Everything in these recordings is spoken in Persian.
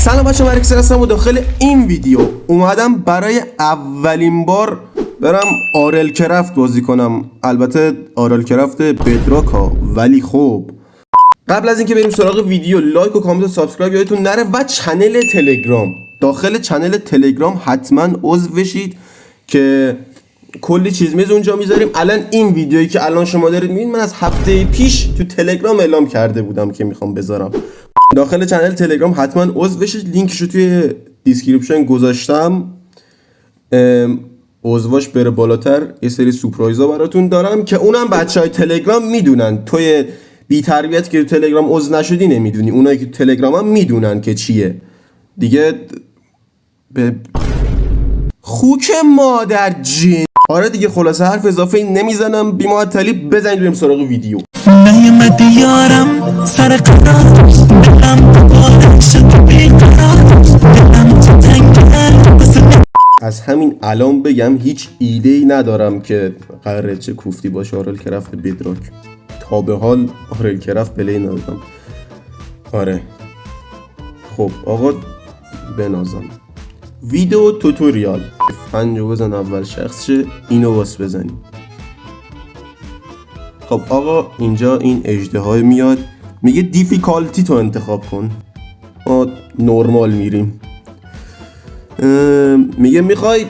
سلام بچه، من اکسر هستم و داخل این ویدیو اومدم برای اولین بار برم آرل کرافت بازی کنم. البته آرل کرافت بدراک ها، ولی خب قبل از اینکه بریم سراغ ویدیو، لایک و کامنت و سابسکرایب یادتون نره و چنل تلگرام. داخل چنل تلگرام حتما عضو بشید که کلی چیز میز اونجا میذاریم. الان این ویدیویی که الان شما دارید میبینید من از هفته پیش تو تلگرام اعلام کرده بودم که میخوام بذارم. داخل چنل تلگرام حتما عضو بشید، لینکشو توی دیسکریپشن گذاشتم. عضواش بره بالاتر یه سری سورپرایزا براتون دارم که اونم بچهای تلگرام میدونن. توی بی تربیت که تو تلگرام عضو نشدی نمیدونی، اونایی که تو تلگرام هم میدونن که چیه دیگه. خوک مادر جن. آره دیگه، خلاصه حرف اضافه این نمیزنم، بی معطلی بزنید بریم سراغ ویدیو. نیومدی یارم سر قرار، دلم دوباره شد بیقرار، دلم تو تنگه. از همین الان بگم هیچ ایده‌ای ندارم که قراره چه کوفتی باشه آرل کرافت بدراک. تا به حال آرل کرافت پلی ندادم. آره خب آقا بنازم ویدیو توتوریال. پنجو بزن اول شخص شه، اینو واس بزنیم. خب آقا اینجا این اژدهای میاد میگه دیفیکالتی تو انتخاب کن. ما نورمال میریم. میگه میخوای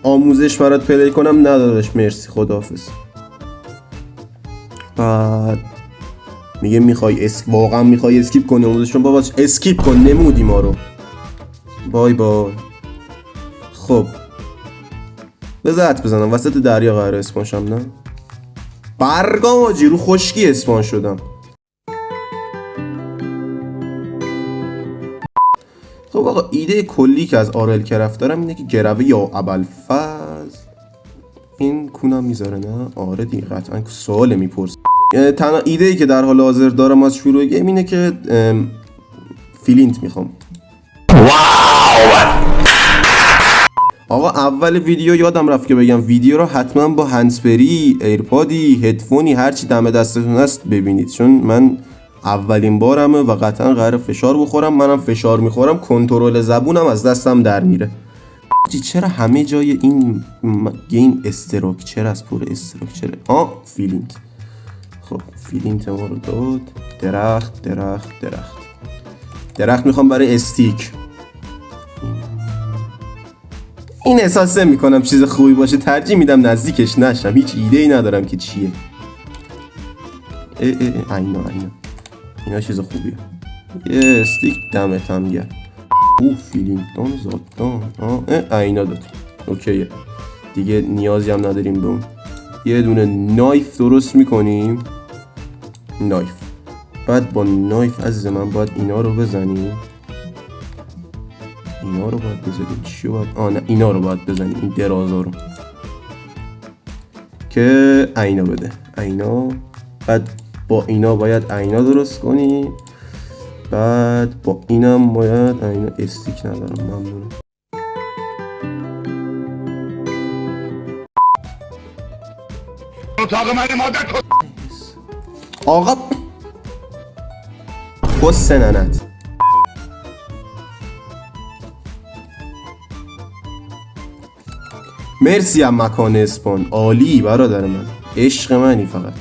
آموزش برات پلی کنم؟ نداداش مرسی خداحافظ. بعد میگه میخوای واقعا میخوای اسکیپ کنی آموزش رو؟ بابا اسکیپ کن، نمودی ما رو. بای بای. خب بذارت بزنم وسط دریا قراره اسپان شم. نه برگام آجی رو خشکی اسپان شدم. خب آقا ایده کلی که از آرل کرافت دارم اینه که گروه یا ابوالفضل این کونم میذاره. نه آره دیگه قطعا سوال میپرس. تنها ایده ای که در حال حاضر دارم از شروع گیم اینه که فیلینت میخوام. آقا اول ویدیو یادم رفت که بگم ویدیو رو حتما با هندزفری، ایرپادی، هدفونی، هرچی دم دستتون هست ببینید، چون من اولین بارمه و قطعا قراره فشار بخورم. منم فشار میخورم، کنترل زبونم از دستم در میره. چرا همه جای این گیم استروک؟ چرا از پر استروک؟ چرا فیلینت. خب فیلینت ما رو داد. درخت درخت درخت درخت میخوام برای استیک. این احساس میکنم چیز خوبی باشه، ترجیح میدم نزدیکش نشم. هیچ ایده ای ندارم که چیه. اینا چیز خوبیه. یه استیک دمت هم گرم. فیلینگ دان زادان. اینا داد. اوکیه دیگه، نیازی هم نداریم به اون. یه دونه نایف درست میکنیم. نایف. بعد با نایف عزیز من باید اینا رو بزنیم. اینا رو باید بزنیم. چیو باید؟ نه اینا رو باید بزنیم، این درازا رو که اینا بده. اینا. بعد با اینا باید اینا درست کنیم. بعد با اینم باید اینا. استیک ندارم، ممنونم. آقا حسننت. مرسی هم مکان اسپان، عالی برادر من، عشق منی. فقط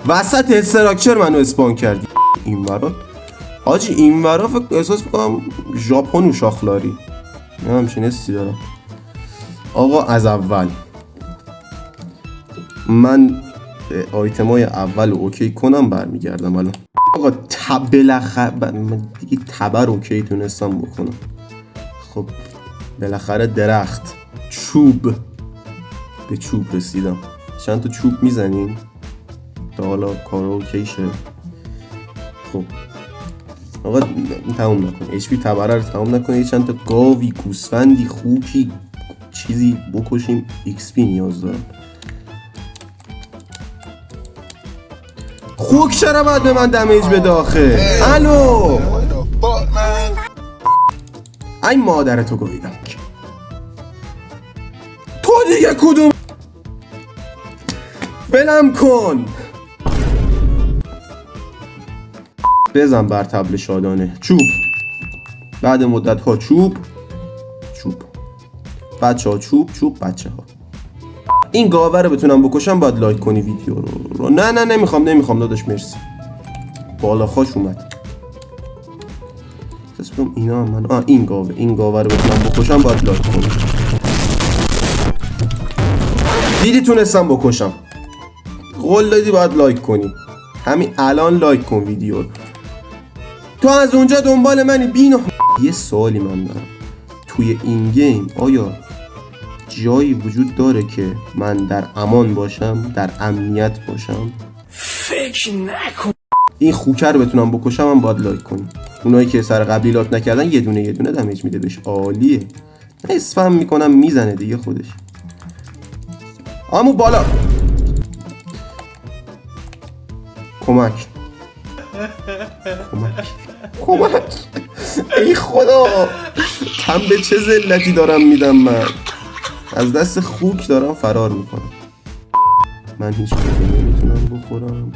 وسط استراکچر منو اسپان کردی. این ورا حاجی، این ورا احساس میکنم ژاپن و شاخلاری، نه همچین حسی دارم. آقا از اول من آیتمای اول اوکی کنم برمیگردم الان. آقا بالاخره من دیگه تبر اوکی تونستم بکنم. خب بالاخره درخت، چوب. به چوب رسیدم. چند تا چوب میزنیم تا حالا کارو اوکی شه. خب آقا تموم نکن، HP تبره رو تموم نکنه. چند تا گاوی، گوسفندی، خوکی، چیزی بکشیم. XP نیاز دارم. خوک چرا باید به من دمیج بده آخه؟ الو ای مادرتو گویدم. تو دیگه کدوم؟ بلم کن. بزن بر طبل شادانه. چوب بعد مدت ها چوب بچه ها چوب بچه ها. این گاوه رو بتونم بکشم باید لایک کنی ویدیو رو. نه نمیخوام داداش مرسی. بالا خوش اومد. اسمم اینا من این گاوه رو بتونم بکشم باید لایک کنی. دیدی تونستم بکشم. قول دادی باید لایک کنی. همین الان لایک کن ویدیو رو. تو از اونجا دنبال منی بینا. یه سوالی من دارم. توی این گیم آیا جایی وجود داره که من در امان باشم، در امنیت باشم؟ فکر نکن. این خوکه رو بتونم بکشم هم باید لایک کنی. اونایی که سر قبلی لایک نکردن یه دونه دمیج میده بهش. عالیه. اسفم میکنم میزنه دیگه خودش. بالا کمک ای خدا، تن به چه ذلتی دارم میدم من. از دست خوک دارم فرار میکنم. من هیچ کاری نمیتونم بخورم.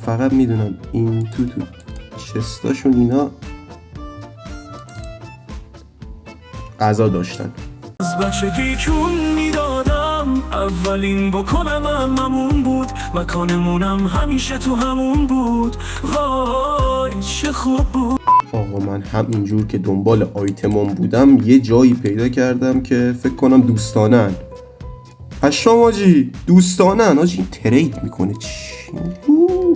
فقط میدونم این تو چستاشون اینا غذا داشتن. از بچگی چون میدادم اولین بکنم همون بود، مکانمونم همیشه تو همون بود. وای چه خوب بود. آقا من هم اینجور که دنبال آیتمان بودم یه جایی پیدا کردم که فکر کنم دوستانن. پشام آجی دوستانن. آجی این ترید میکنه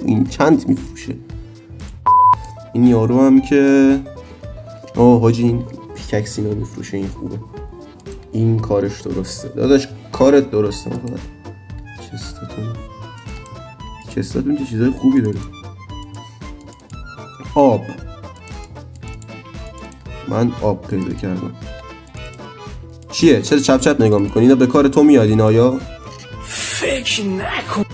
این چند میفروشه. این یارو هم که حاجی این پیککس اینا میفروشه. این خوبه. این کارش درسته داداش. کارت درسته. فقط چستاتون چه چیزای خوبی داره. آب. من آب پیدا کردم. چیه؟ چرا چپ نگاه میکنی؟ اینا به کار تو میاد این آیا؟ فکر نکن.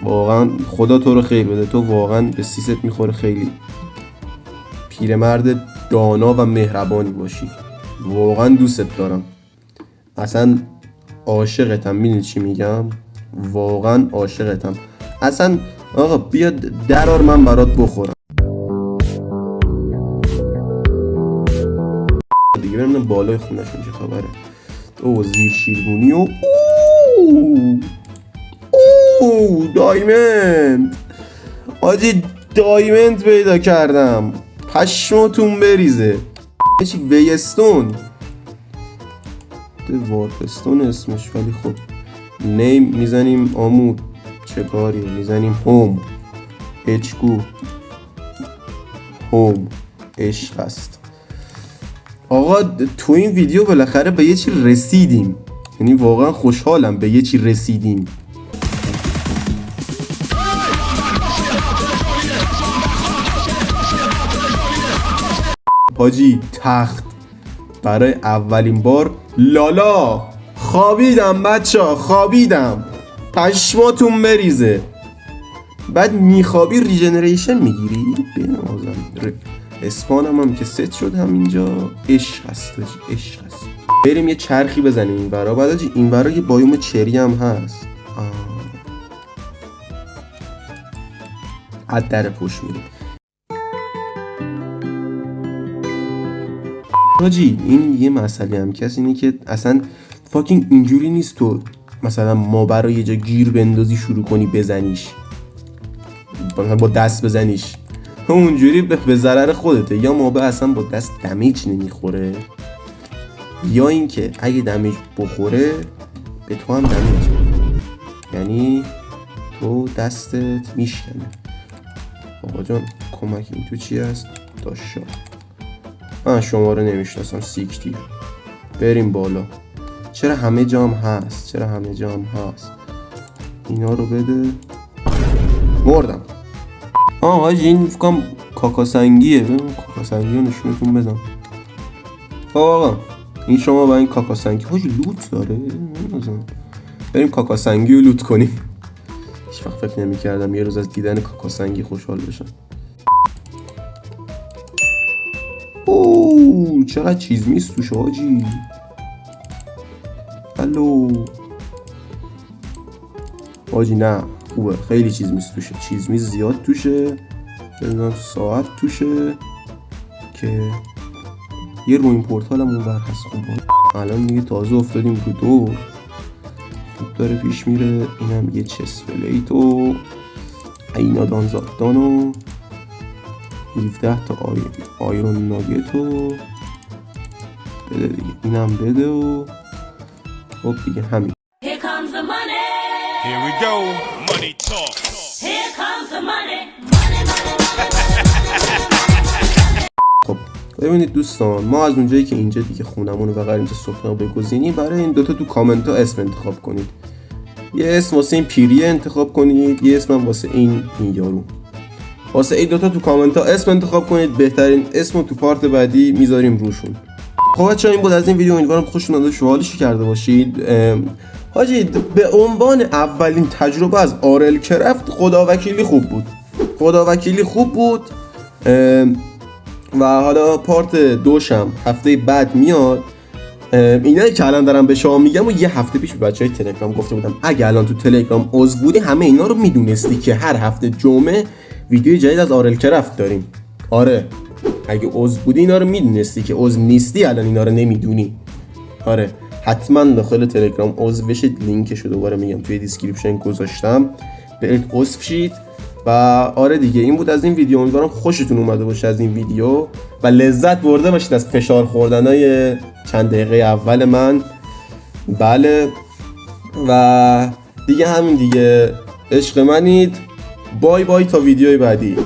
واقعا خدا تو رو خیر بده. تو واقعا به سیست میخوره. خیلی پیرمرد دانا و مهربانی باشی. واقعا دوستت دارم. اصلا عاشقتم. میدونی چی میگم؟ واقعا عاشقتم. اصلا آقا بیا درار من برات بخورم. دیگه ببینم بالای خونه‌شون چه خبره. زیر شیربونی و دایمند. آجی دایمند پیدا کردم. پشماتون بریزه. چی ویستون وارپستون اسمش. ولی خب نیم میزنیم آمود. چه کاریه؟ میزنیم هوم. اچگو هوم. عشق است. آقا تو این ویدیو بالاخره به یه چی رسیدیم. یعنی واقعا خوشحالم به یه چی رسیدیم. حاجی تخت برای اولین بار. لالا خوابیدم بچه خوابیدم. پشماتون بریزه. بعد میخوابی ریجنریشن میگیری. بنازم اسپانم هم که ست شد همینجا. عشق هست عشق هست. بریم یه چرخی بزنیم این ورا. بعد این ورا یه بایوم چری هم هست. از در پشت میریم. حاجی این یه مسئله هم کس اینه که اصلا فاکینگ اینجوری نیست تو مثلا ما برای یه جا گیر بندازی شروع کنی بزنیش. با دست بزنیش. اونجوری به ضرر خودته. یا موبه اصلا با دست دمیج نمیخوره، یا اینکه اگه دمیج بخوره به تو هم دمیج. یعنی تو دستت میشکنه. آقا جان کمک این تو چی هست؟ داشا من شما رو نمیشناسم. سیکتیر. بریم بالا. چرا همه جام هست؟ اینا رو بده. مردم. حاجی این فکرم کاکاسنگیه. کاکاسنگی رو نشونتون بدم. آقا این شما با این کاکاسنگی. حاجی لوت داره. بریم کاکاسنگی رو لوت کنیم. هیچ وقت فکر نمی کردم یه روز از دیدن کاکاسنگی خوشحال بشم. چقدر چیز میست توش حاجی. الو حاجی نه خوبه. خیلی چیز میست توشه. چیز میز زیاد توشه. ببینم ساعت توشه که یه رو این پورتالمون بر هست. خب الان دیگه تازه افتادیم رو دور، خوب داره پیش میره. اینم یه چست پلیت و اینا دانزاکتان و 17 تا آیرون ناگت و بده دیگه، اینم بده و خب دیگه همین. Here comes the money. Here we go. Money talk. Here comes the money. خب ببینید دوستان، ما از اونجایی که اینجا دیگه خونمون رو بقیه اینجا صبحونه بگذینیم، برای این دوتا تو کامنت ها اسم انتخاب کنید. یه اسم واسه این پیریه انتخاب کنید، یه اسم واسه این یارو. واسه این دوتا تو کامنت ها اسم انتخاب کنید، بهترین اسم رو تو پارت بعدی میذاریم روشون. خب بچه‌ها این بود از این ویدیو، امیدوارم خوشتون اومده، شوالیشی کرده باشید. حاجی به عنوان اولین تجربه از آرل کرافت خداوکیلی خوب بود. و حالا پارت دوشم هفته بعد میاد. اینایی که الان دارم به شما میگم و یه هفته پیش به بچهای تلگرام گفته بودم. اگه الان تو تلگرام عضو بودی همه اینا رو میدونستی که هر هفته جمعه ویدیو جدید از آرل کرافت داریم. آره اگه عضو بودی اینا رو میدونستی، که عضو نیستی الان اینا رو نمیدونی. آره حتما داخل تلگرام عضو بشید، لینکشو دوباره میگم توی دیسکریپشن گذاشتم، برید عضو شید. و آره دیگه این بود از این ویدیو، امیدوارم خوشتون اومده باشه از این ویدیو و لذت برده باشید از فشار خوردنای چند دقیقه اول من. بله و دیگه همین دیگه، عشق منید. بای بای تا ویدیوی بعدی.